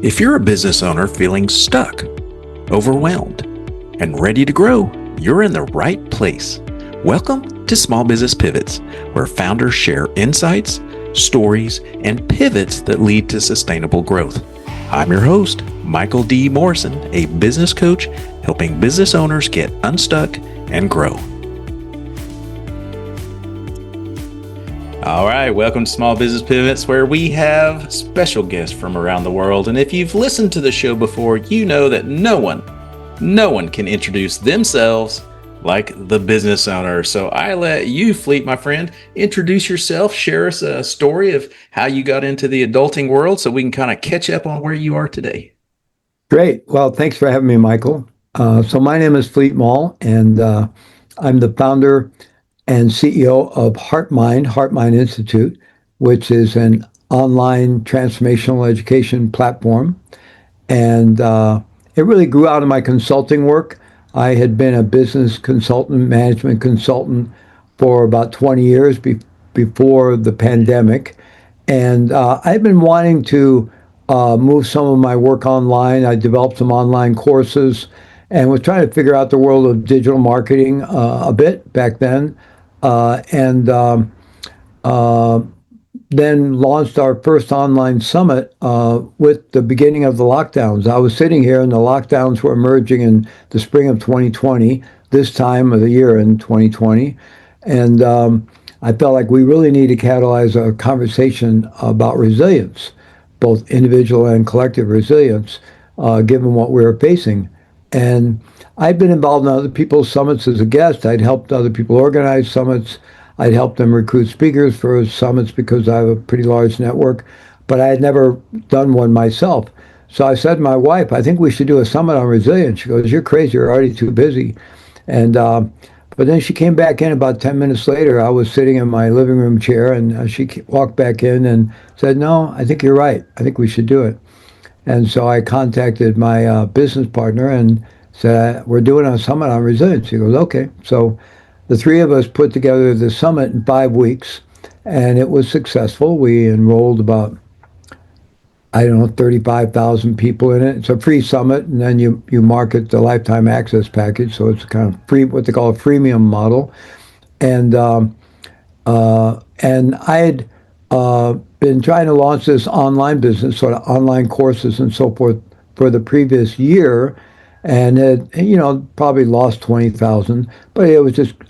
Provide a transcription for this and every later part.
If you're a business owner feeling stuck, overwhelmed, and ready to grow, you're in the right place. Welcome to Small Business Pivots, where founders share insights, stories, and pivots that lead to sustainable growth. I'm your host, Michael D. Morrison, a business coach helping business owners get unstuck and grow. All right, welcome to Small Business Pivots, where we have special guests from around the world. And if you've listened to the show before, you know that no one can introduce themselves like the business owner. So I let you, Fleet, my friend, introduce yourself, share us a story of how you got into the adulting world so we can kind of catch up on where you are today. Great. Well, thanks for having me, Michael. So my name is Fleet Maull, and I'm the founder and CEO of HeartMind Institute, which is an online transformational education platform. And it really grew out of my consulting work. I had been a business consultant, management consultant for about 20 years before the pandemic. And I've been wanting to move some of my work online. I developed some online courses and was trying to figure out the world of digital marketing a bit back then. And then launched our first online summit with the beginning of the lockdowns. I was sitting here and the lockdowns were emerging in the spring of 2020, this time of the year in 2020. And I felt like we really need to catalyze a conversation about resilience, both individual and collective resilience, given what we were facing. And I've been involved in other people's summits as a guest. I'd helped other people organize summits. I'd helped them recruit speakers for summits because I have a pretty large network, but I had never done one myself. So I said to my wife, I think we should do a summit on resilience. She goes, "You're crazy. You're already too busy." And but then she came back in about 10 minutes later. I was sitting in my living room chair, and she walked back in and said, "No, I think you're right. I think we should do it." And so I contacted my business partner and said, "We're doing a summit on resilience." He goes, "Okay." So the three of us put together the summit in 5 weeks, and it was successful. We enrolled about, 35,000 people in it. It's a free summit, and then you market the lifetime access package. So it's kind of free, what they call a freemium model. And I had been trying to launch this online business, sort of online courses and so forth, for the previous year, and had, probably lost 20,000, but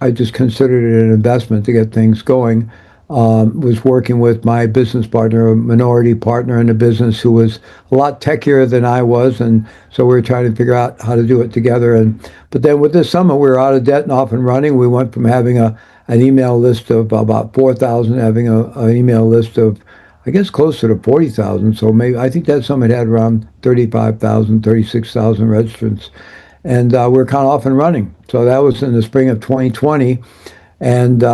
I just considered it an investment to get things going. Was working with my business partner, a minority partner in the business who was a lot techier than I was, and so we were trying to figure out how to do it together. But then with this summit, we were out of debt and off and running. We went from having an email list of about 4,000, having an email list of, I guess, closer to 40,000. So maybe I think that summit had around 35,000, 36,000 registrants, and we're kind of off and running. So that was in the spring of 2020, and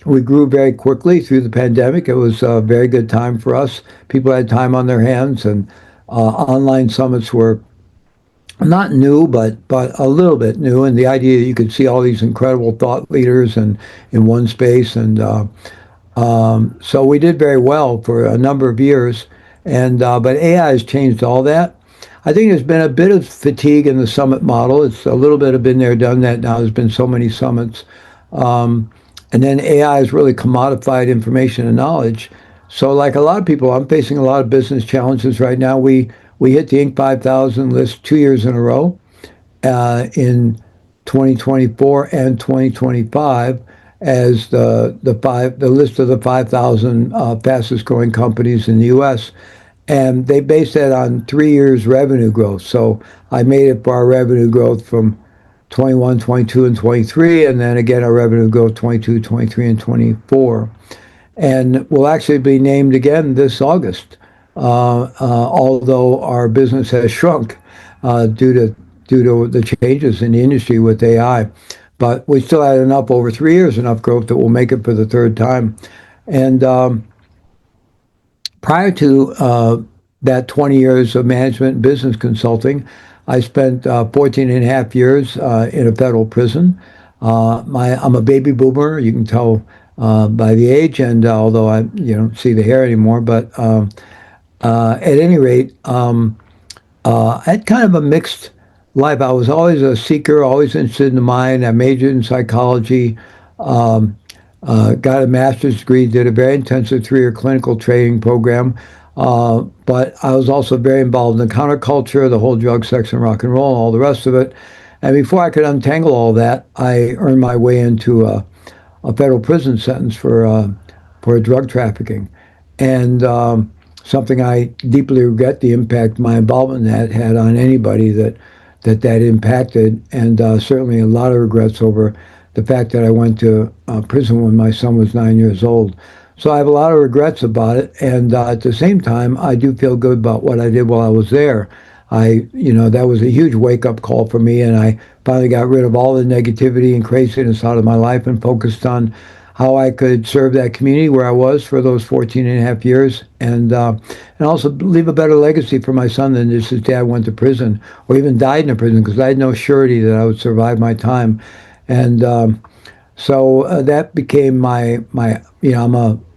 we grew very quickly through the pandemic. It was a very good time for us. People had time on their hands, and online summits were not new, but a little bit new. And the idea that you could see all these incredible thought leaders and in one space, and so we did very well for a number of years. And but AI has changed all that. I think there's been a bit of fatigue in the summit model. It's a little bit of been there, done that. Now there's been so many summits. And then AI has really commodified information and knowledge. So like a lot of people, I'm facing a lot of business challenges right now. We hit the Inc. 5000 list 2 years in a row in 2024 and 2025 as the list of the 5,000 fastest growing companies in the U.S. And they base that on 3 years revenue growth. So I made it for our revenue growth from 21, 22, and 23, and then again our revenue growth 22, 23, and 24. And we'll actually be named again this August, although our business has shrunk due to the changes in the industry with AI. But we still had enough over 3 years, enough growth that we'll make it for the third time. And prior to that 20 years of management and business consulting, I spent 14 and a half years in a federal prison. I'm a baby boomer. You can tell by the age, and although I see the hair anymore, but At any rate, I had kind of a mixed life. I was always a seeker, always interested in the mind. I majored in psychology, um, got a master's degree, did a very intensive 3-year clinical training program. But I was also very involved in the counterculture, the whole drug, sex, and rock and roll, and all the rest of it. And before I could untangle all that, I earned my way into a federal prison sentence for drug trafficking, and something I deeply regret the impact my involvement in that had on anybody that impacted, and certainly a lot of regrets over the fact that I went to prison when my son was 9 years old. So I have a lot of regrets about it, and at the same time, I do feel good about what I did while I was there. That was a huge wake-up call for me, and I finally got rid of all the negativity and craziness out of my life and focused on how I could serve that community where I was for those 14 and a half years, and also leave a better legacy for my son than just his dad went to prison or even died in a prison, because I had no surety that I would survive my time. And that became my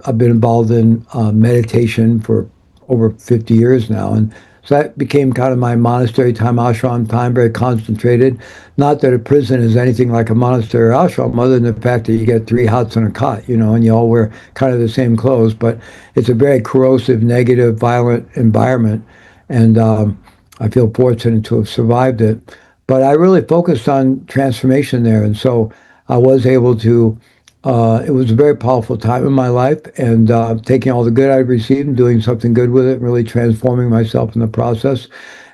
I've been involved in meditation for over 50 years now, and so that became kind of my monastery time, ashram time, very concentrated. Not that a prison is anything like a monastery or ashram, other than the fact that you get 3 huts and a cot, and you all wear kind of the same clothes, but it's a very corrosive, negative, violent environment, and I feel fortunate to have survived it. But I really focused on transformation there, and so I was able to. It was a very powerful time in my life, and taking all the good I've received and doing something good with it, and really transforming myself in the process,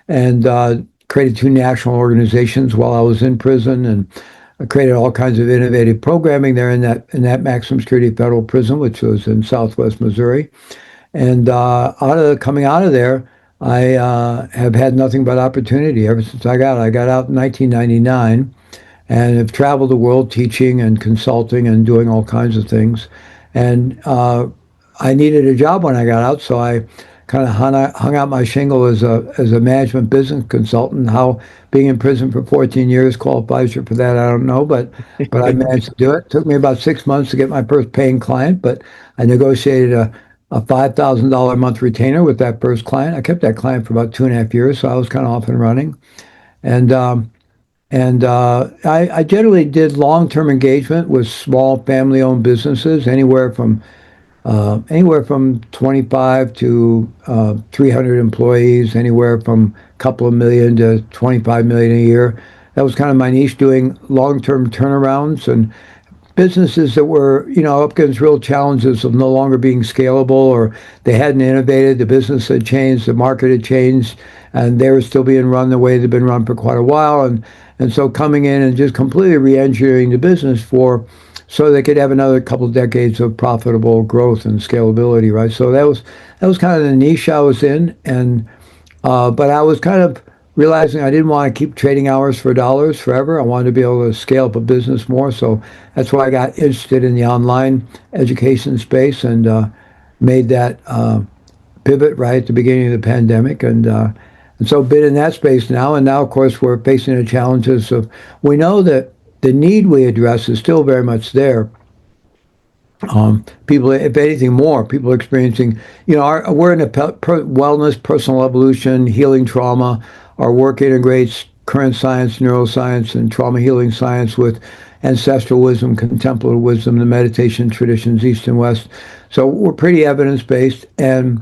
and created 2 national organizations while I was in prison, and I created all kinds of innovative programming there in that maximum security federal prison, which was in Southwest Missouri. And coming out of there, I have had nothing but opportunity ever since I got out. I got out in 1999 and have traveled the world teaching and consulting and doing all kinds of things. And I needed a job when I got out, so I kind of hung out my shingle as a management business consultant. How being in prison for 14 years qualifies you for that, I don't know, but I managed to do it. It took me about 6 months to get my first paying client, but I negotiated a $5,000 a month retainer with that first client. I kept that client for about 2.5 years, so I was kind of off and running. And I generally did long-term engagement with small family-owned businesses, anywhere from 25 to 300 employees, anywhere from a couple of million to 25 million a year. That was kind of my niche, doing long-term turnarounds and businesses that were, up against real challenges of no longer being scalable, or they hadn't innovated, the business had changed, the market had changed, and they were still being run the way they'd been run for quite a while. And so coming in and just completely re-engineering the business so they could have another couple of decades of profitable growth and scalability, right? So that was kind of the niche I was in, and but I was kind of realizing I didn't want to keep trading hours for dollars forever. I wanted to be able to scale up a business more. So that's why I got interested in the online education space, and made that pivot right at the beginning of the pandemic. And so been in that space now. And now, of course, we're facing the challenges of, we know that the need we address is still very much there. People, if anything more, people are experiencing, we're in a wellness, personal evolution, healing trauma. Our work integrates current science, neuroscience, and trauma healing science with ancestral wisdom, contemplative wisdom, the meditation traditions, East and West. So we're pretty evidence-based, and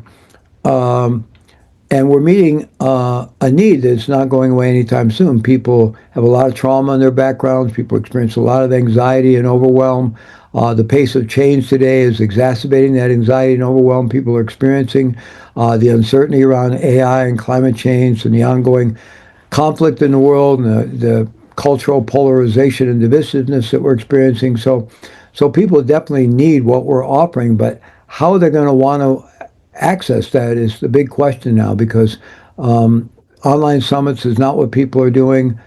we're meeting a need that's not going away anytime soon. People have a lot of trauma in their backgrounds. People experience a lot of anxiety and overwhelm. The pace of change today is exacerbating that anxiety and overwhelm people are experiencing. The uncertainty around AI and climate change, and the ongoing conflict in the world, and the cultural polarization and divisiveness that we're experiencing. So people definitely need what we're offering, but how they're going to want to access that is the big question now, because online summits is not what people are doing.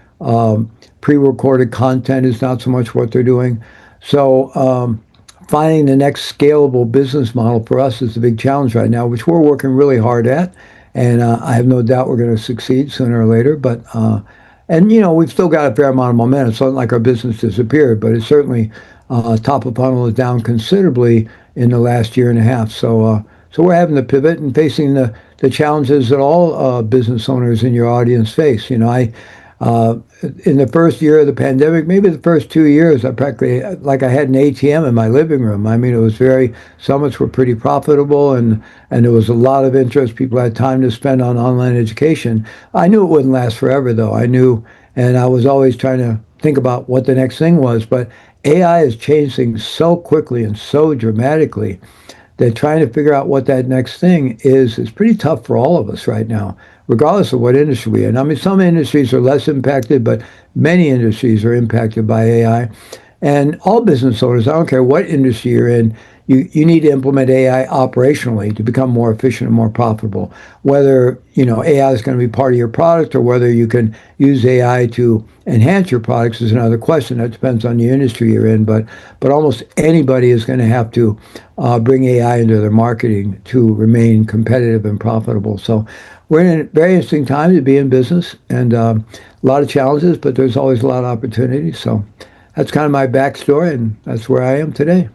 Pre-recorded content is not so much what they're doing. So finding the next scalable business model for us is the big challenge right now, which we're working really hard at. And I have no doubt we're going to succeed sooner or later. But we've still got a fair amount of momentum. It's not like our business disappeared, but it's certainly top of funnel is down considerably in the last year and a half. So So we're having to pivot and facing the challenges that all business owners in your audience face. Uh, in the first year of the pandemic, maybe the first 2 years, I practically, like I had an ATM in my living room. I mean, it was summits were pretty profitable, and there was a lot of interest. People had time to spend on online education. I knew it wouldn't last forever, though. I knew, and I was always trying to think about what the next thing was. But AI has changed things so quickly and so dramatically that trying to figure out what that next thing is pretty tough for all of us right now, regardless of what industry we're in. I mean, some industries are less impacted, but many industries are impacted by AI. And all business owners, I don't care what industry you're in, you need to implement AI operationally to become more efficient and more profitable. Whether, AI is going to be part of your product or whether you can use AI to enhance your products is another question. That depends on the industry you're in. But almost anybody is going to have to bring AI into their marketing to remain competitive and profitable. So we're in a very interesting time to be in business, and a lot of challenges, but there's always a lot of opportunities. So that's kind of my backstory, and that's where I am today.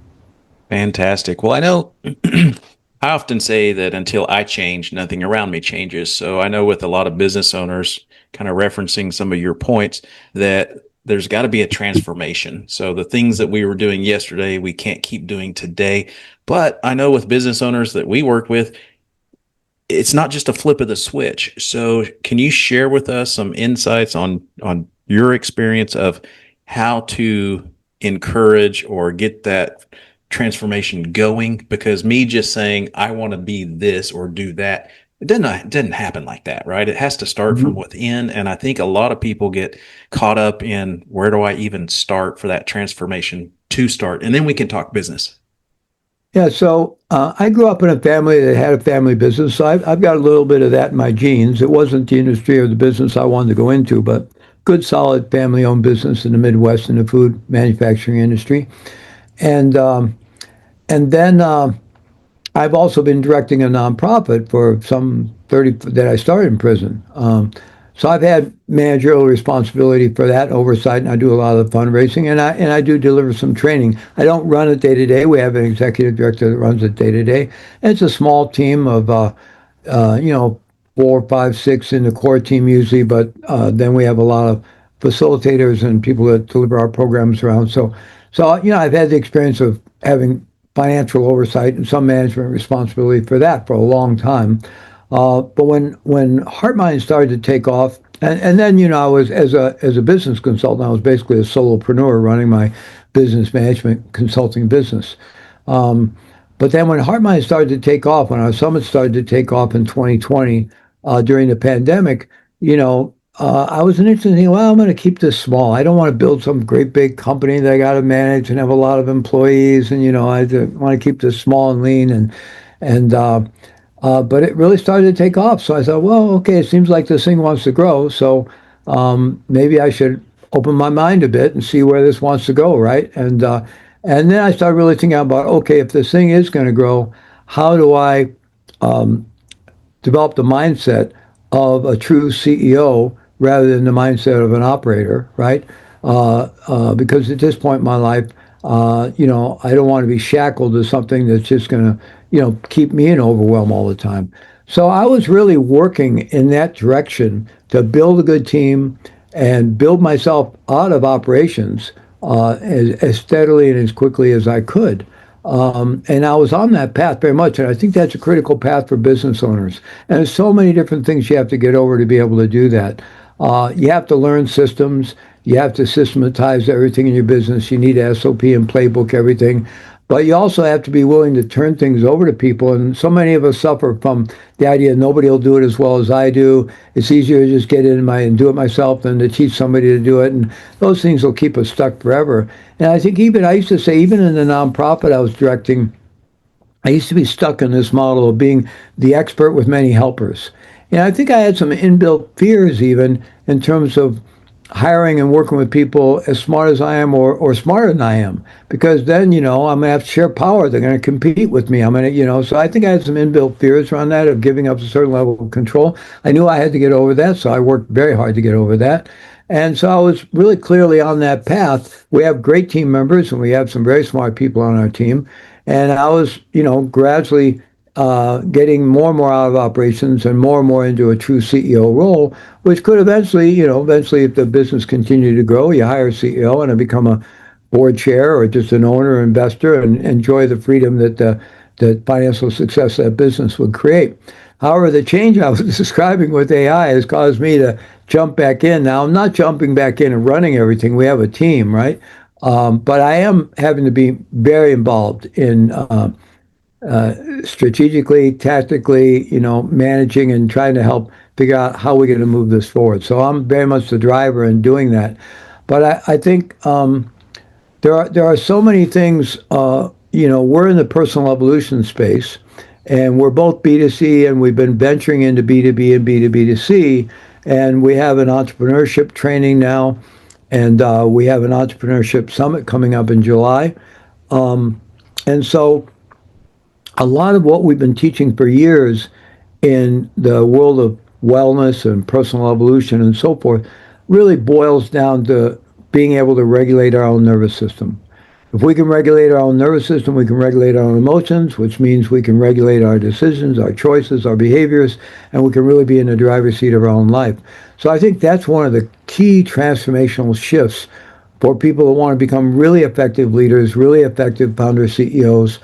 Fantastic. Well, I know I often say that until I change, nothing around me changes. So I know with a lot of business owners, kind of referencing some of your points, that there's got to be a transformation. So the things that we were doing yesterday, we can't keep doing today. But I know with business owners that we work with, it's not just a flip of the switch. So can you share with us some insights on your experience of how to encourage or get that transformation going? Because me just saying I want to be this or do that, it doesn't happen like that, right? It has to start from Mhm. within. And I think a lot of people get caught up in, where do I even start for that transformation to start? And then we can talk business. Yeah, so I grew up in a family that had a family business, so I've got a little bit of that in my genes. It wasn't the industry or the business I wanted to go into, but good, solid family-owned business in the Midwest in the food manufacturing industry. And and then I've also been directing a nonprofit for some 30 that I started in prison. So I've had managerial responsibility for that oversight, and I do a lot of the fundraising, and I do deliver some training. I don't run it day to day. We have an executive director that runs it day to day, and it's a small team of you know, four, five, six in the core team usually, but then we have a lot of facilitators and people that deliver our programs around. So I've had the experience of having financial oversight and some management responsibility for that for a long time. But when HeartMind started to take off, and then I was as a business consultant, I was basically a solopreneur running my business management consulting business. But then when HeartMind started to take off, when our summit started to take off in 2020 during the pandemic, I was interested in thinking, well, I'm going to keep this small. I don't want to build some great big company that I got to manage and have a lot of employees. And I want to keep this small and lean. But it really started to take off. So I thought, well, okay, it seems like this thing wants to grow. So maybe I should open my mind a bit and see where this wants to go, right? And then I started really thinking about, okay, if this thing is going to grow, how do I develop the mindset of a true CEO rather than the mindset of an operator, right? Because at this point in my life, I don't want to be shackled to something that's just going to, keep me in overwhelm all the time. So I was really working in that direction to build a good team and build myself out of operations as steadily and as quickly as I could. And I was on that path very much, and I think that's a critical path for business owners. And there's so many different things you have to get over to be able to do that. You have to learn systems. You have to systematize everything in your business. You need SOP and playbook everything. But you also have to be willing to turn things over to people. And so many of us suffer from the idea nobody will do it as well as I do. It's easier to just get in and do it myself than to teach somebody to do it. And those things will keep us stuck forever. And I think I used to say, even in the nonprofit I was directing, I used to be stuck in this model of being the expert with many helpers. And I think I had some inbuilt fears even in terms of hiring and working with people as smart as I am or smarter than I am. Because then, I'm going to have to share power. They're going to compete with me. I'm going to, so I think I had some inbuilt fears around that of giving up a certain level of control. I knew I had to get over that, so I worked very hard to get over that. And so I was really clearly on that path. We have great team members and we have some very smart people on our team. And I was, gradually getting more and more out of operations and more into a true CEO role, which could eventually, eventually if the business continued to grow, you hire a CEO and I become a board chair or just an owner or investor and enjoy the freedom that the financial success that business would create. However, the change I was describing with AI has caused me to jump back in. Now, I'm not jumping back in and running everything. We have a team, right? But I am having to be very involved in strategically, tactically, managing and trying to help figure out how we're going to move this forward. So I'm very much the driver in doing that. But I think there are so many things. We're in the personal evolution space, and we're both B2C, and we've been venturing into B2B and B2B2C, and we have an entrepreneurship training now, and we have an entrepreneurship summit coming up in July. And so a lot of what we've been teaching for years in the world of wellness and personal evolution and so forth really boils down to being able to regulate our own nervous system. If we can regulate our own nervous system, we can regulate our own emotions, which means we can regulate our decisions, our choices, our behaviors, and we can really be in the driver's seat of our own life. So I think that's one of the key transformational shifts for people that want to become really effective leaders, really effective founder CEOs,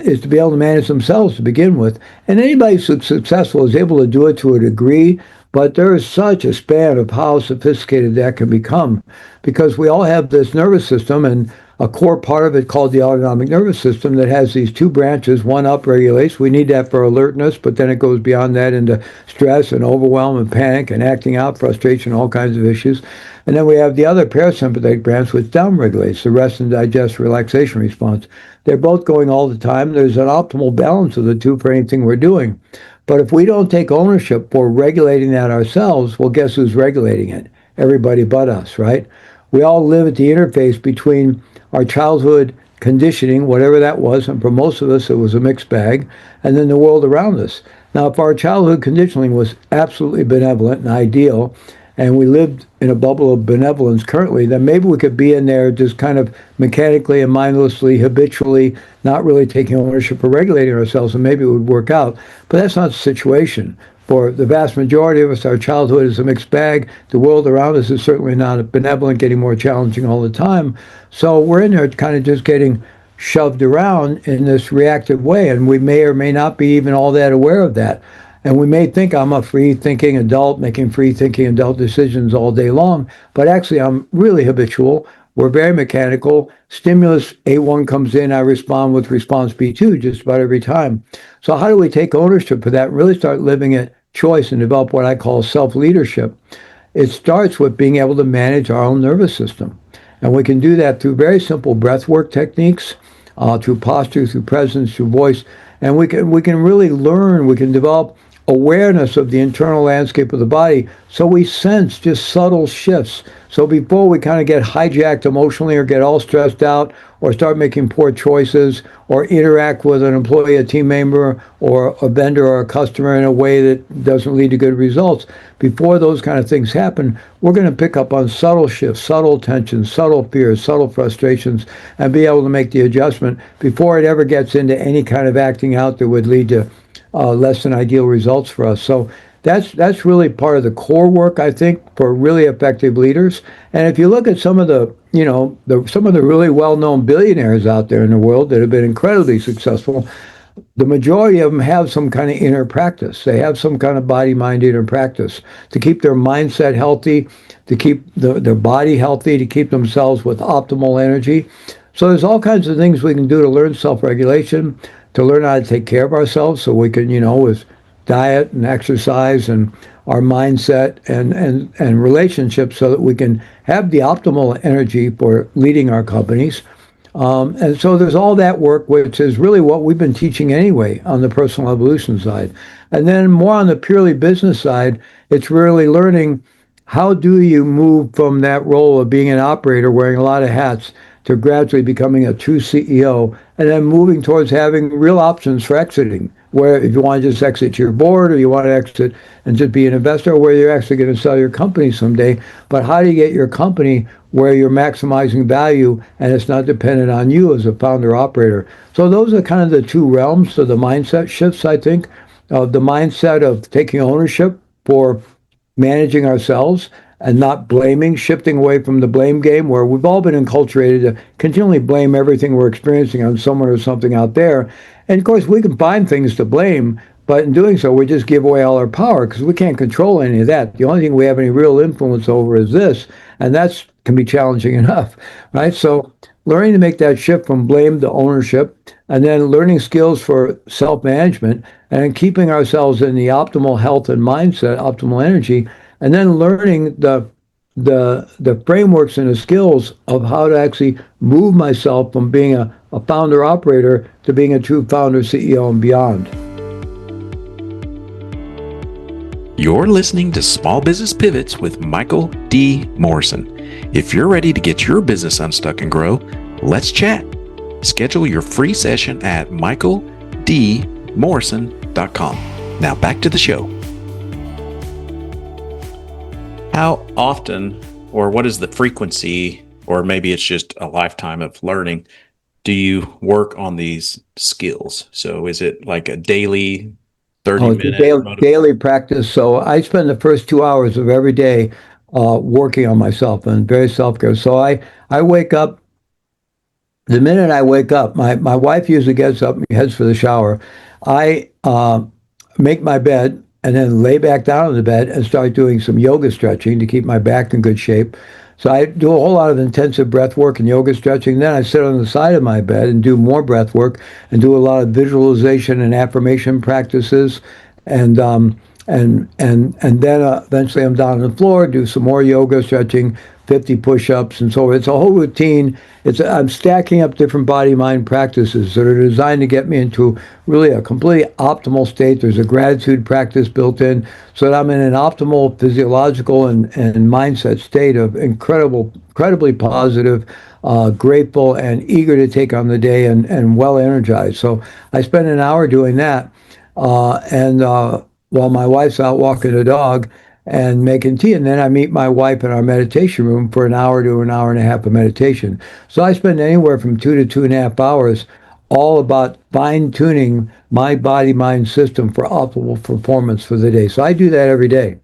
is to be able to manage themselves to begin with. And anybody who's successful is able to do it to a degree, but there is such a span of how sophisticated that can become because we all have this nervous system and a core part of it called the autonomic nervous system that has these two branches. One upregulates. We need that for alertness, but then it goes beyond that into stress and overwhelm and panic and acting out, frustration, all kinds of issues. And then we have the other parasympathetic branch, which downregulates the rest and digest relaxation response. They're both going all the time. There's an optimal balance of the two for anything we're doing. But if we don't take ownership for regulating that ourselves, well, guess who's regulating it? Everybody but us, right? We all live at the interface between our childhood conditioning, whatever that was, and for most of us it was a mixed bag, and then the world around us. Now, if our childhood conditioning was absolutely benevolent and ideal, and we lived in a bubble of benevolence currently, then maybe we could be in there just kind of mechanically and mindlessly, habitually, not really taking ownership or regulating ourselves, and maybe it would work out. But that's not the situation. For the vast majority of us, our childhood is a mixed bag. The world around us is certainly not benevolent, getting more challenging all the time. So we're in there kind of just getting shoved around in this reactive way, and we may or may not be even all that aware of that. And we may think I'm a free-thinking adult making free-thinking adult decisions all day long, but actually I'm really habitual. We're very mechanical. Stimulus A1 comes in, I respond with response B2 just about every time. So how do we take ownership for that and really start living at choice and develop what I call self-leadership? It starts with being able to manage our own nervous system. And we can do that through very simple breath work techniques, through posture, through presence, through voice. And we can really learn, we can develop awareness of the internal landscape of the body so we sense just subtle shifts. So before we kind of get hijacked emotionally or get all stressed out or start making poor choices or interact with an employee, a team member, or a vendor or a customer in a way that doesn't lead to good results, before those kind of things happen, we're going to pick up on subtle shifts, subtle tensions, subtle fears, subtle frustrations, and be able to make the adjustment before it ever gets into any kind of acting out that would lead to less than ideal results for us. So that's really part of the core work, I think, for really effective leaders. And if you look at some of the really well-known billionaires out there in the world that have been incredibly successful, the majority of them have some kind of inner practice. They have some kind of body-mind inner practice to keep their mindset healthy, to keep their body healthy, to keep themselves with optimal energy. So there's all kinds of things we can do to learn self-regulation, to learn how to take care of ourselves so we can, with diet and exercise and our mindset and relationships so that we can have the optimal energy for leading our companies. And so there's all that work, which is really what we've been teaching anyway on the personal evolution side. And then more on the purely business side, it's really learning how do you move from that role of being an operator wearing a lot of hats to gradually becoming a true CEO, and then moving towards having real options for exiting, where if you want to just exit your board or you want to exit and just be an investor, or where you're actually going to sell your company someday. But how do you get your company where you're maximizing value and it's not dependent on you as a founder operator. So those are kind of the two realms of the mindset shifts, I think. The mindset of taking ownership for managing ourselves and not blaming, shifting away from the blame game where we've all been enculturated to continually blame everything we're experiencing on someone or something out there. And of course, we can find things to blame, but in doing so, we just give away all our power because we can't control any of that. The only thing we have any real influence over is this, and that's can be challenging enough, right? So learning to make that shift from blame to ownership, and then learning skills for self-management, and then keeping ourselves in the optimal health and mindset, optimal energy, and then learning the frameworks and the skills of how to actually move myself from being a founder operator to being a true founder, CEO, and beyond. You're listening to Small Business Pivots with Michael D. Morrison. If you're ready to get your business unstuck and grow, let's chat. Schedule your free session at michaeldmorrison.com. Now back to the show. How often, or what is the frequency, or maybe it's just a lifetime of learning, do you work on these skills? So is it like a daily 30-minute Daily practice. So I spend the first 2 hours of every day working on myself and very self-care. So I wake up. The minute I wake up, my wife usually gets up and heads for the shower. I make my bed and then lay back down in the bed and start doing some yoga stretching to keep my back in good shape. So I do a whole lot of intensive breath work and yoga stretching. Then I sit on the side of my bed and do more breath work and do a lot of visualization and affirmation practices. And then eventually I'm down on the floor, do some more yoga stretching, 50 push-ups, and so it's a whole routine. I'm stacking up different body-mind practices that are designed to get me into really a completely optimal state. There's a gratitude practice built in so that I'm in an optimal physiological and mindset state of incredibly positive, grateful, and eager to take on the day and well energized. So I spend an hour doing that, while my wife's out walking the dog and making tea. And then I meet my wife in our meditation room for an hour to an hour and a half of meditation. So I spend anywhere from 2 to 2.5 hours all about fine-tuning my body-mind system for optimal performance for the day. So I do that every day.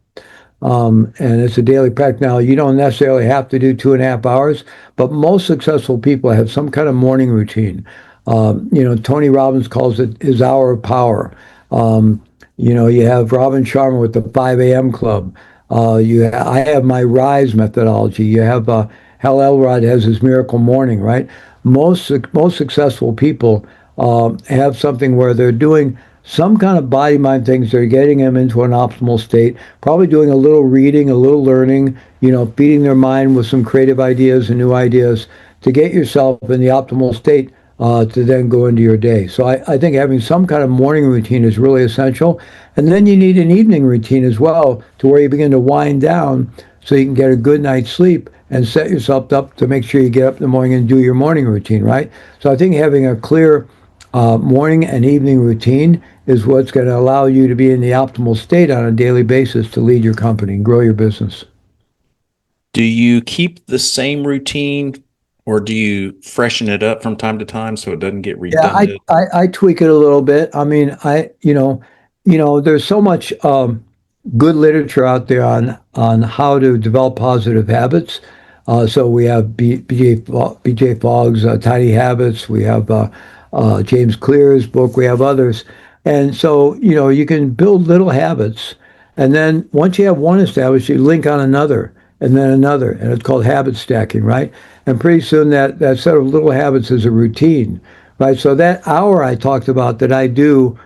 And it's a daily practice. Now, you don't necessarily have to do 2.5 hours, but most successful people have some kind of morning routine. Tony Robbins calls it his hour of power. You have Robin Sharma with the 5 a.m. club. I have my RISE methodology. You have Hal Elrod has his miracle morning, right? Most successful people have something where they're doing some kind of body mind things that are getting them into an optimal state, probably doing a little reading, a little learning, feeding their mind with some creative ideas and new ideas to get yourself in the optimal state to then go into your day. So I think having some kind of morning routine is really essential. And then you need an evening routine as well to where you begin to wind down so you can get a good night's sleep and set yourself up to make sure you get up in the morning and do your morning routine, right? So I think having a clear morning and evening routine is what's going to allow you to be in the optimal state on a daily basis to lead your company and grow your business. Do you keep the same routine, or do you freshen it up from time to time so it doesn't get redundant? Yeah, I tweak it a little bit. I mean, there's so much good literature out there on how to develop positive habits. So we have BJ Fogg's Tiny Habits. We have James Clear's book. We have others. And so, you can build little habits. And then once you have one established, you link on another and then another. And it's called habit stacking, right? And pretty soon that set of little habits is a routine, right? So that hour I talked about that I do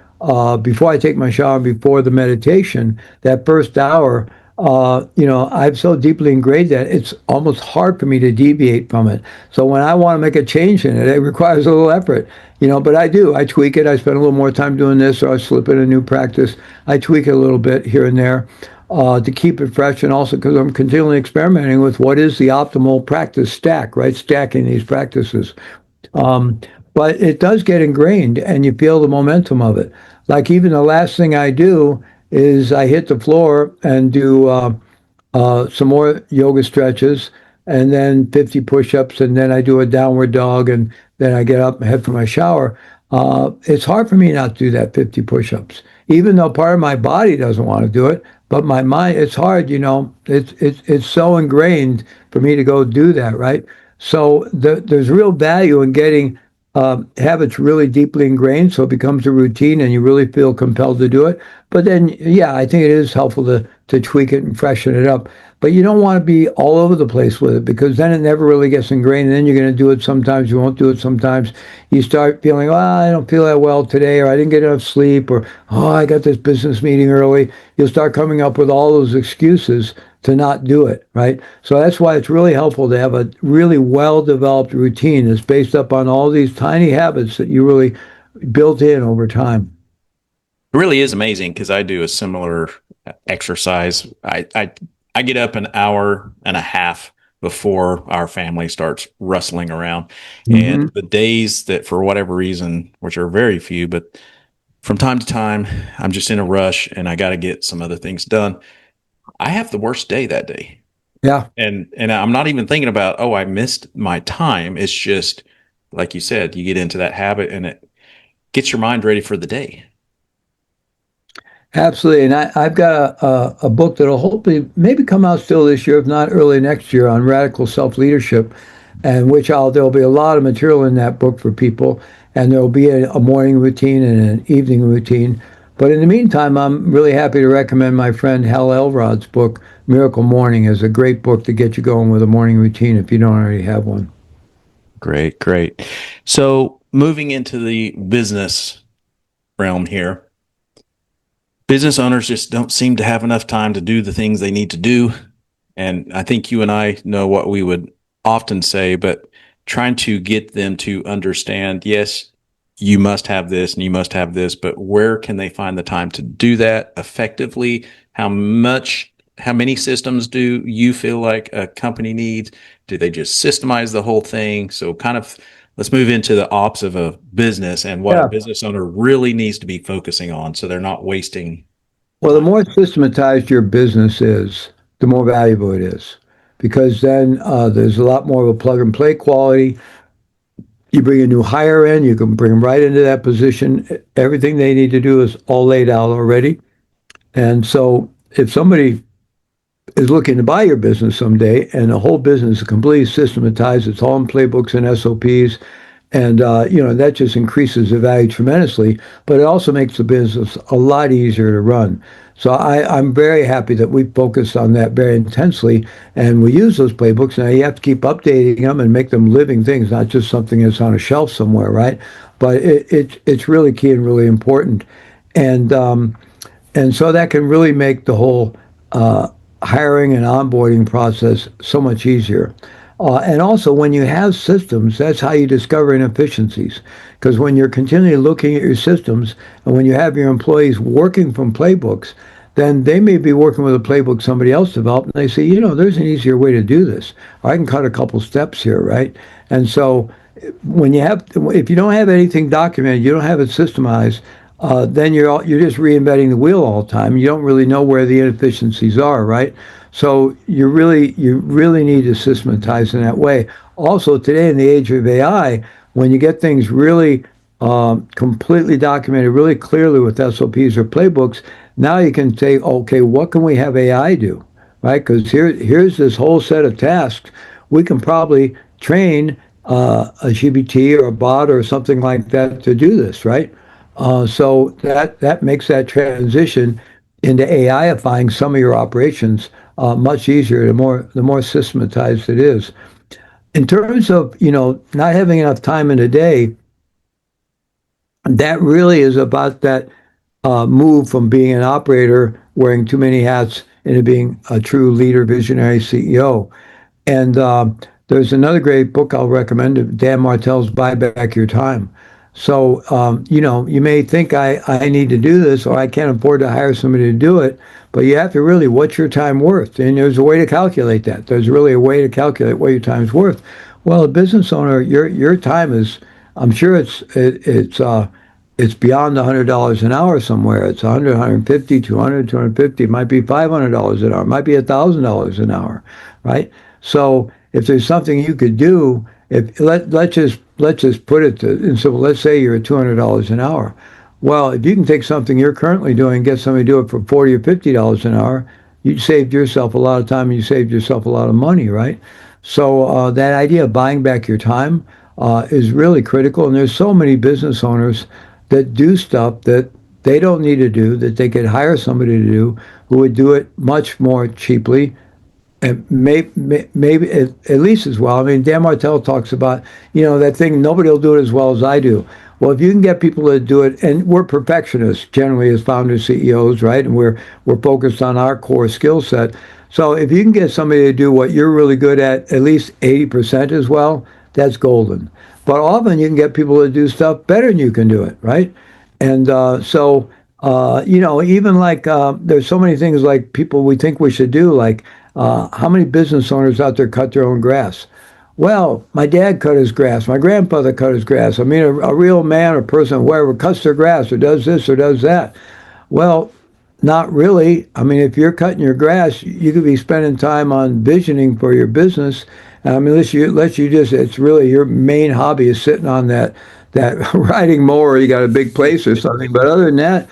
before I take my shower, before the meditation, that first hour, I've so deeply ingrained that it's almost hard for me to deviate from it. So when I want to make a change in it, it requires a little effort, but I do. I tweak it. I spend a little more time doing this, or I slip in a new practice. I tweak it a little bit here and there to keep it fresh, and also because I'm continually experimenting with what is the optimal practice stack, right? Stacking these practices. But it does get ingrained, and you feel the momentum of it. Like even the last thing I do is I hit the floor and do some more yoga stretches. and then 50 push-ups, and then I do a downward dog, and then I get up and head for my shower. It's hard for me not to do that 50 push-ups, even though part of my body doesn't want to do it, but my mind, it's hard, it's so ingrained for me to go do that, right? So there's real value in getting habits really deeply ingrained, so it becomes a routine and you really feel compelled to do it. But then, yeah, I think it is helpful to tweak it and freshen it up. But you don't want to be all over the place with it, because then it never really gets ingrained. And then you're going to do it sometimes, you won't do it sometimes. You start feeling, oh, I don't feel that well today, or I didn't get enough sleep, or oh, I got this business meeting early. You'll start coming up with all those excuses to not do it, right? So that's why it's really helpful to have a really well-developed routine that's based up on all these tiny habits that you really built in over time. It really is amazing because I do a similar exercise. I get up an hour and a half before our family starts rustling around. And Hmm. the days that, for whatever reason, which are very few, but from time to time, I'm just in a rush and I got to get some other things done. I have the worst day that day. Yeah. And I'm not even thinking about, oh, I missed my time. It's just, like you said, you get into that habit and it gets your mind ready for the day. Absolutely. And I've got a book that'll hopefully maybe come out still this year, if not early next year, on radical self-leadership, and there'll be a lot of material in that book for people. And there'll be a morning routine and an evening routine. But in the meantime, I'm really happy to recommend my friend Hal Elrod's book, Miracle Morning, is a great book to get you going with a morning routine if you don't already have one. Great, great. So moving into the business realm here, business owners just don't seem to have enough time to do the things they need to do. And I think you and I know what we would often say, but trying to get them to understand, yes, you must have this and you must have this, but where can they find the time to do that effectively? How many systems do you feel like a company needs? Do they just systemize the whole thing? So kind of let's move into the ops of a business and what a Yeah. business owner really needs to be focusing on so they're not wasting Well, the time. more systematized your business is, the more valuable it is, because then there's a lot more of a plug and play quality. You bring a new hire in, you can bring them right into that position. Everything they need to do is all laid out already. And so if somebody is looking to buy your business someday and the whole business is completely systematized, it's all in playbooks and SOPs, and that just increases the value tremendously, but it also makes the business a lot easier to run. So I'm very happy that we focused on that very intensely, and we use those playbooks. Now you have to keep updating them and make them living things, not just something that's on a shelf somewhere, right? But it's really key and really important, and and so that can really make the whole hiring and onboarding process so much easier. And also, when you have systems, that's how you discover inefficiencies. Because when you're continually looking at your systems, and when you have your employees working from playbooks, then they may be working with a playbook somebody else developed, and they say, there's an easier way to do this. Or I can cut a couple steps here, right? And so, if you don't have anything documented, you don't have it systemized, then you're just reinventing the wheel all the time. You don't really know where the inefficiencies are, right? So you really need to systematize in that way. Also, today in the age of AI, when you get things really completely documented, really clearly with SOPs or playbooks, now you can say, okay, what can we have AI do, right? Because here's this whole set of tasks. We can probably train a GPT or a bot or something like that to do this, right? So that makes that transition into AIifying some of your operations much easier the more systematized it is. In terms of not having enough time in a day, that really is about that move from being an operator wearing too many hats into being a true leader, visionary CEO. And there's another great book I'll recommend, Dan Martell's Buy Back Your Time. So, you may think I need to do this or I can't afford to hire somebody to do it, but you have to really, what's your time worth? And there's a way to calculate that. There's really a way to calculate what your time's worth. Well, a business owner, your time is, I'm sure it's beyond $100 an hour somewhere. It's 100, 150, 200, 250. It might be $500 an hour. It might be $1,000 an hour, right? So if there's something you could do, if let's just put it to, and so let's say you're at $200 an hour. Well, if you can take something you're currently doing and get somebody to do it for $40 or $50 an hour, you saved yourself a lot of time and you saved yourself a lot of money, right? So that idea of buying back your time is really critical. And there's so many business owners that do stuff that they don't need to do, that they could hire somebody to do who would do it much more cheaply and maybe at least as well. I mean, Dan Martell talks about, that thing, nobody will do it as well as I do. Well, if you can get people to do it, and we're perfectionists generally as founders, CEOs, right? And we're focused on our core skill set. So if you can get somebody to do what you're really good at least 80% as well, that's golden. But often you can get people to do stuff better than you can do it, right? And even like there's so many things like people we think we should do, like how many business owners out there cut their own grass? Well, my dad cut his grass. My grandfather cut his grass. I mean, a real man or person, whoever, cuts their grass or does this or does that. Well, not really. I mean, if you're cutting your grass, you could be spending time on visioning for your business. I mean, unless you just, it's really your main hobby is sitting on that riding mower. You got a big place or something. But other than that,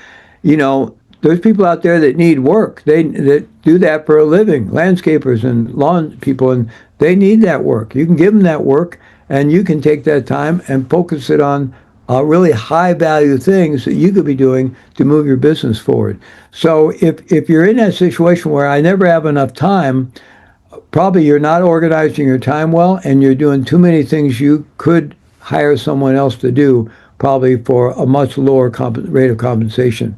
there's people out there that need work. They that do that for a living, landscapers and lawn people, and they need that work. You can give them that work, and you can take that time and focus it on really high value things that you could be doing to move your business forward. So if you're in that situation where I never have enough time, probably you're not organizing your time well, and you're doing too many things you could hire someone else to do, probably for a much lower rate of compensation.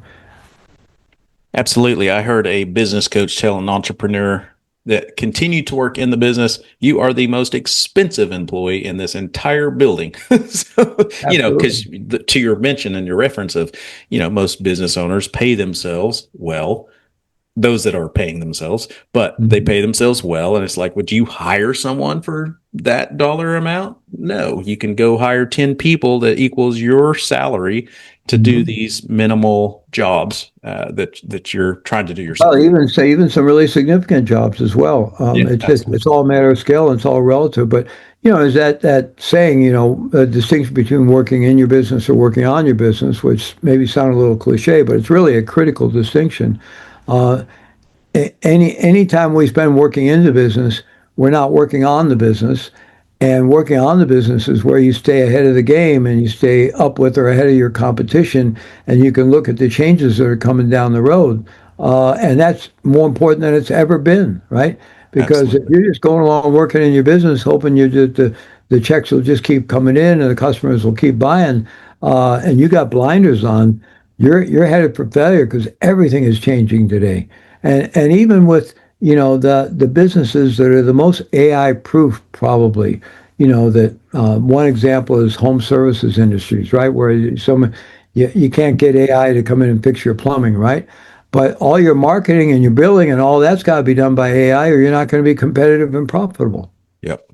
Absolutely. I heard a business coach tell an entrepreneur that continue to work in the business, you are the most expensive employee in this entire building. So, because to your mention and your reference of, most business owners pay themselves well, those that are paying themselves, but they pay themselves well. And it's like, would you hire someone for that dollar amount? No, you can go hire 10 people that equals your salary to do these minimal jobs that you're trying to do yourself. Well, even some really significant jobs as well. It's all a matter of scale and it's all relative. But is that saying, a distinction between working in your business or working on your business, which maybe sound a little cliche, but it's really a critical distinction. Any time we spend working in the business, we're not working on the business. And working on the business is where you stay ahead of the game and you stay up with or ahead of your competition, and you can look at the changes that are coming down the road. And that's more important than it's ever been, right? Because Absolutely. if you're just going along working in your business, hoping the checks will just keep coming in and the customers will keep buying, and you got blinders on, you're headed for failure because everything is changing today. And even with the businesses that are the most AI proof, probably, that one example is home services industries, right? Where you can't get AI to come in and fix your plumbing, right? But all your marketing and your billing and all that's got to be done by AI, or you're not going to be competitive and profitable. Yep.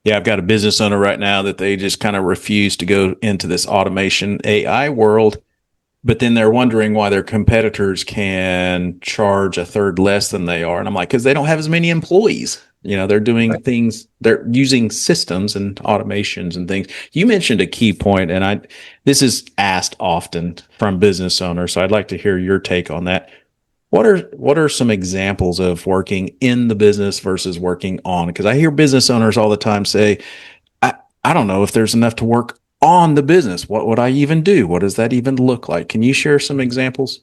Yeah, I've got a business owner right now that they just kind of refuse to go into this automation AI world. But then they're wondering why their competitors can charge a third less than they are. And I'm like, because they don't have as many employees. They're doing things, they're using systems and automations and things. You mentioned a key point, and this is asked often from business owners. So I'd like to hear your take on that. What are some examples of working in the business versus working on? Because I hear business owners all the time say, I don't know if there's enough to work on the business. What would I even do? What does that even look like? Can you share some examples?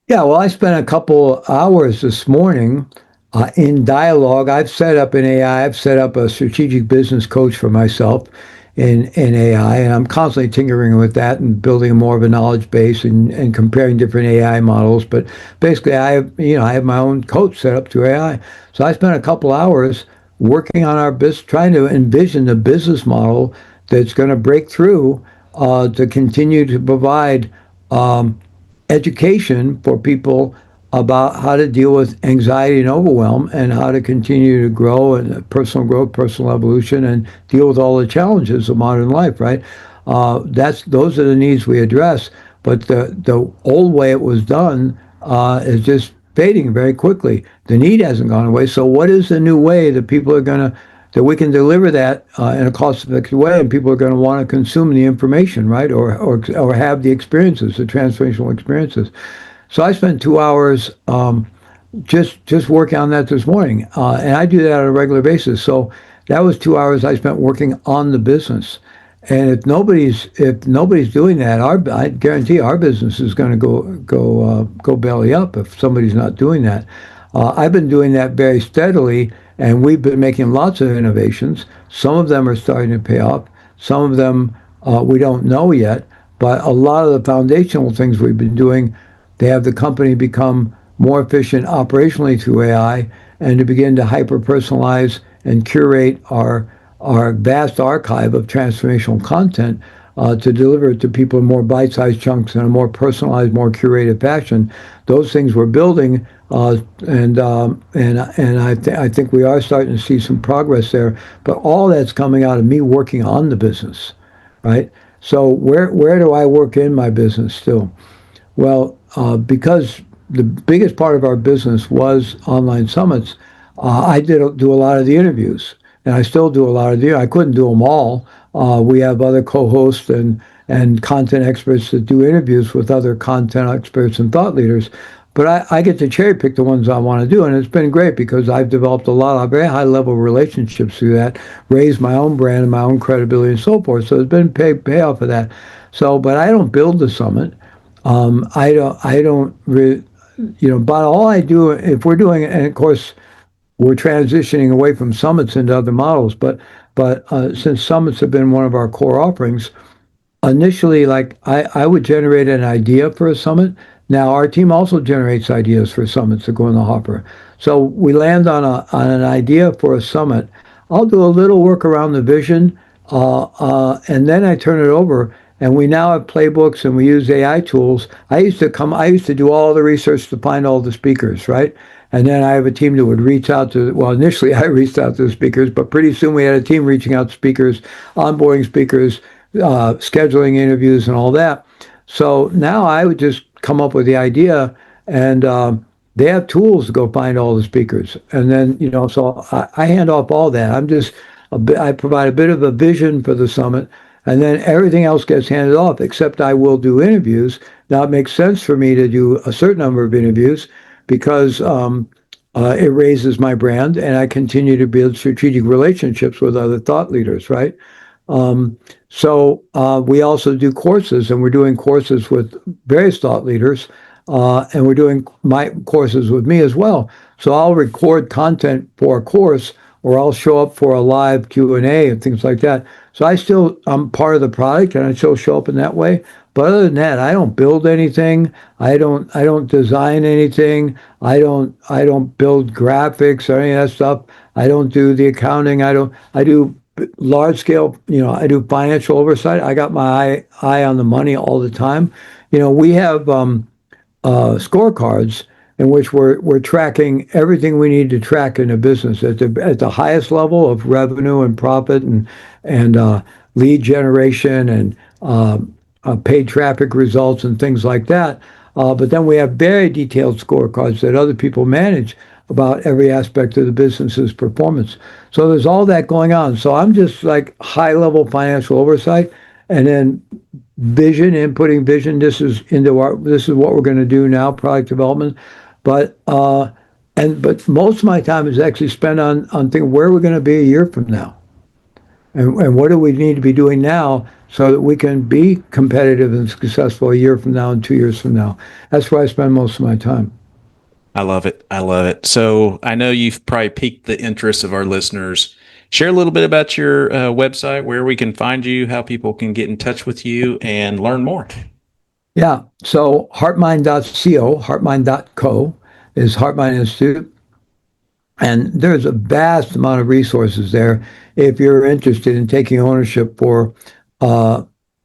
Yeah, well, I spent a couple hours this morning in dialogue. I've set up an AI. I've set up a strategic business coach for myself in AI, and I'm constantly tinkering with that and building more of a knowledge base and comparing different AI models. But basically, I have my own coach set up through AI. So I spent a couple hours working on our business, trying to envision the business model that's going to break through to continue to provide education for people about how to deal with anxiety and overwhelm and how to continue to grow and personal growth, personal evolution, and deal with all the challenges of modern life, right? Those are the needs we address. But the old way it was done is just fading very quickly. The need hasn't gone away. So what is the new way that people are going to that we can deliver that in a cost-effective way, and people are going to want to consume the information, right, or have the experiences, the transformational experiences. So I spent 2 hours just working on that this morning, and I do that on a regular basis. So that was 2 hours I spent working on the business. And if nobody's doing that, I guarantee our business is going to go belly up if somebody's not doing that. I've been doing that very steadily, and we've been making lots of innovations. Some of them are starting to pay off. Some of them we don't know yet. But a lot of the foundational things we've been doing, they have the company become more efficient operationally through AI, and to begin to hyper personalize and curate our vast archive of transformational content to deliver it to people in more bite-sized chunks in a more personalized, more curated fashion. Those things we're building, I think we are starting to see some progress there. But all that's coming out of me working on the business, right? So where do I work in my business still? Well, because the biggest part of our business was online summits, I did do a lot of the interviews, and I still do a lot of the. I couldn't do them all. We have other co-hosts and content experts that do interviews with other content experts and thought leaders. But I get to cherry pick the ones I want to do, and it's been great because I've developed a lot of very high level relationships through that, raised my own brand and my own credibility and so forth. So there's been payoff for that. So, but I don't build the summit. I don't, but all I do, if we're doing, and of course, we're transitioning away from summits into other models, but since summits have been one of our core offerings, initially, like I would generate an idea for a summit. Now our team also generates ideas for summits that go in the hopper. So we land on an idea for a summit. I'll do a little work around the vision, and then I turn it over. And we now have playbooks, and we use AI tools. I used to do all the research to find all the speakers, right? And then I have a team that would reach out to, well, initially I reached out to the speakers, but pretty soon we had a team reaching out to speakers, onboarding speakers, scheduling interviews and all that. So now I would just come up with the idea, and they have tools to go find all the speakers. And then, so I hand off all that. I provide a bit of a vision for the summit, and then everything else gets handed off, except I will do interviews. Now, it makes sense for me to do a certain number of interviews because it raises my brand, and I continue to build strategic relationships with other thought leaders, right? So we also do courses, and we're doing courses with various thought leaders, and we're doing my courses with me as well. So I'll record content for a course, or I'll show up for a live Q&A and things like that. So I'm part of the product, and I still show up in that way. But other than that, I don't build anything. I don't design anything. I don't build graphics or any of that stuff. I don't do the accounting. I do large scale, I do financial oversight. I got my eye on the money all the time. We have scorecards in which we're tracking everything we need to track in a business at the highest level of revenue and profit and lead generation and paid traffic results and things like that. But then we have very detailed scorecards that other people manage about every aspect of the business's performance. So there's all that going on. So I'm just like high level financial oversight, and then vision, inputting vision. This is what we're going to do now, product development. But most of my time is actually spent on thinking where we're going to be a year from now, and what do we need to be doing now so that we can be competitive and successful a year from now and 2 years from now. That's where I spend most of my time. I love it. I love it. So I know you've probably piqued the interest of our listeners. Share a little bit about your website, where we can find you, how people can get in touch with you and learn more. Yeah. So heartmind.co, heartmind.co is HeartMind Institute. And there's a vast amount of resources there if you're interested in taking ownership for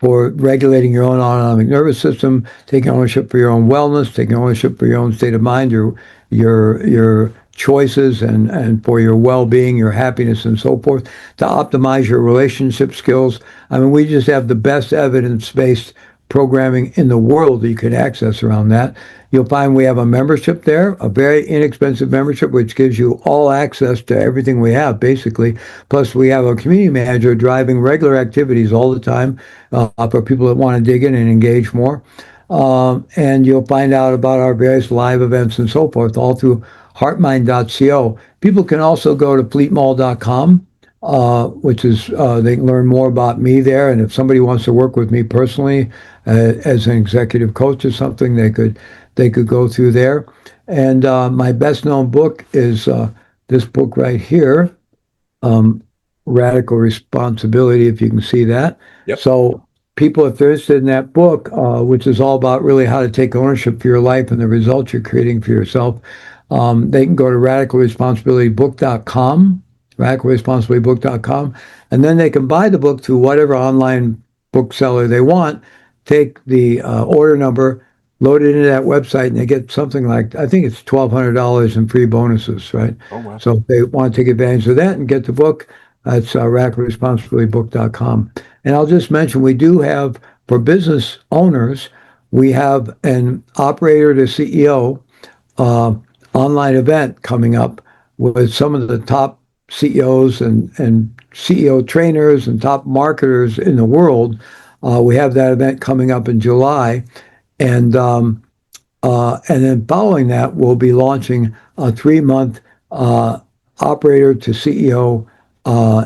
regulating your own autonomic nervous system, taking ownership for your own wellness, taking ownership for your own state of mind, your choices, and for your well-being, your happiness, and so forth, to optimize your relationship skills. I mean, we just have the best evidence-based programming in the world that you can access around that. You'll find we have a membership there, a very inexpensive membership, which gives you all access to everything we have, basically. Plus, we have a community manager driving regular activities all the time for people that want to dig in and engage more. And you'll find out about our various live events and so forth, all through heartmind.co. People can also go to fleetmaull.com, which is they can learn more about me there. And if somebody wants to work with me personally as an executive coach or something, they could go through there. And my best known book is this book right here, Radical Responsibility, if you can see that. Yep. So people, if they're interested in that book, which is all about really how to take ownership for your life and the results you're creating for yourself, they can go to radicalresponsibilitybook.com, radicalresponsibilitybook.com, and then they can buy the book through whatever online bookseller they want, take the order number, load it into that website, and they get something like, I think it's $1,200 in free bonuses, right? Oh, wow. So if they want to take advantage of that and get the book, that's radicalresponsibilitybook.com. And I'll just mention, we do have, for business owners, we have an operator to CEO online event coming up with some of the top CEOs and CEO trainers and top marketers in the world. We have that event coming up in July. And then following that, we'll be launching a 3-month operator to CEO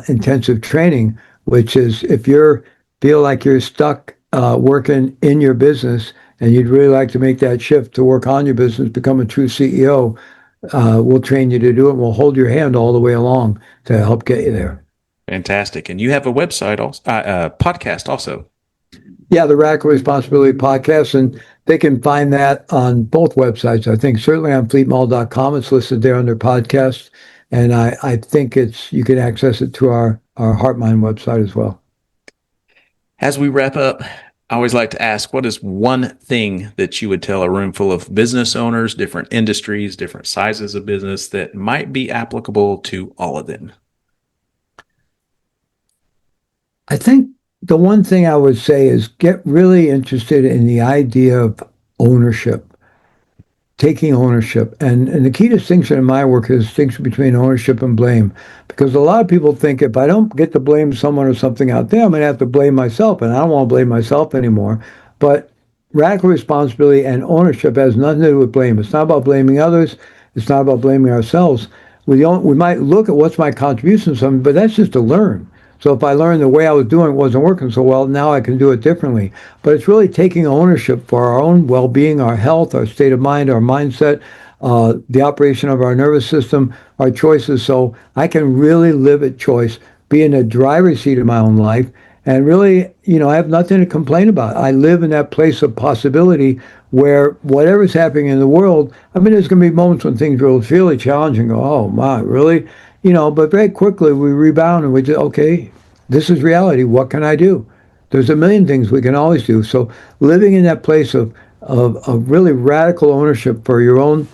intensive training, which is if you feel like you're stuck working in your business and you'd really like to make that shift to work on your business, become a true CEO, we'll train you to do it. We'll hold your hand all the way along to help get you there. Fantastic. And you have a website, also, podcast also. Yeah, the Radical Responsibility Podcast, and they can find that on both websites. I think certainly on fleetmaull.com, it's listed there under podcasts, and I think you can access it through our HeartMind website as well. As we wrap up, I always like to ask, what is one thing that you would tell a room full of business owners, different industries, different sizes of business, that might be applicable to all of them? I think the one thing I would say is get really interested in the idea of ownership, taking ownership. And the key distinction in my work is the distinction between ownership and blame. Because a lot of people think if I don't get to blame someone or something out there, I'm going to have to blame myself. And I don't want to blame myself anymore. But radical responsibility and ownership has nothing to do with blame. It's not about blaming others. It's not about blaming ourselves. We might look at what's my contribution to something, but that's just to learn. So if I learned the way I was doing it wasn't working so well, now I can do it differently. But it's really taking ownership for our own well-being, our health, our state of mind, our mindset, the operation of our nervous system, our choices. So I can really live at choice, be in the driver's seat of my own life, and really, I have nothing to complain about. I live in that place of possibility where whatever's happening in the world, there's going to be moments when things will feel really challenging. Go, oh my, really? But very quickly we rebound and we say, okay, this is reality. What can I do? There's a million things we can always do. So living in that place of really radical ownership for your own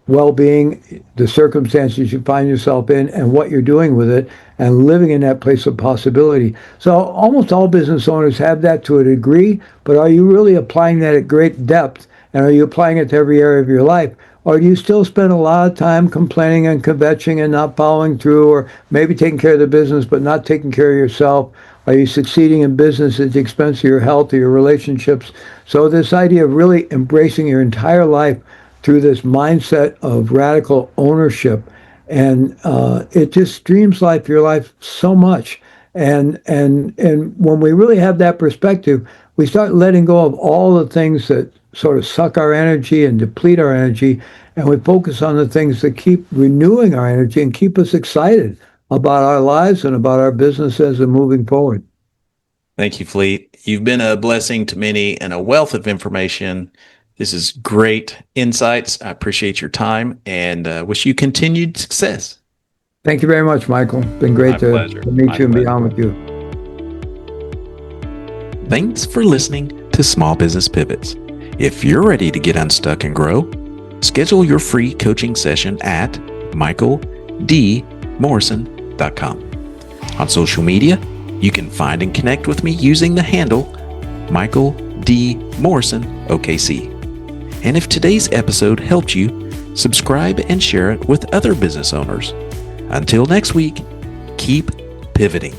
well-being, the circumstances you find yourself in, and what you're doing with it, and living in that place of possibility. So almost all business owners have that to a degree, but are you really applying that at great depth? And are you applying it to every area of your life? Or do you still spend a lot of time complaining and kvetching and not following through, or maybe taking care of the business but not taking care of yourself? Are you succeeding in business at the expense of your health or your relationships? So this idea of really embracing your entire life through this mindset of radical ownership, and it just streamlines your life so much. And when we really have that perspective, we start letting go of all the things that sort of suck our energy and deplete our energy, and we focus on the things that keep renewing our energy and keep us excited about our lives and about our businesses and moving forward. Thank you, Fleet. You've been a blessing to many and a wealth of information. This is great insights. I appreciate your time and wish you continued success. Thank you very much, Michael. It's been great to meet you and be on with you. Thanks for listening to Small Business Pivots. If you're ready to get unstuck and grow, schedule your free coaching session at michaeldmorrison.com. On social media, you can find and connect with me using the handle Michael D. Morrison, OKC. And if today's episode helped you, subscribe and share it with other business owners. Until next week, keep pivoting.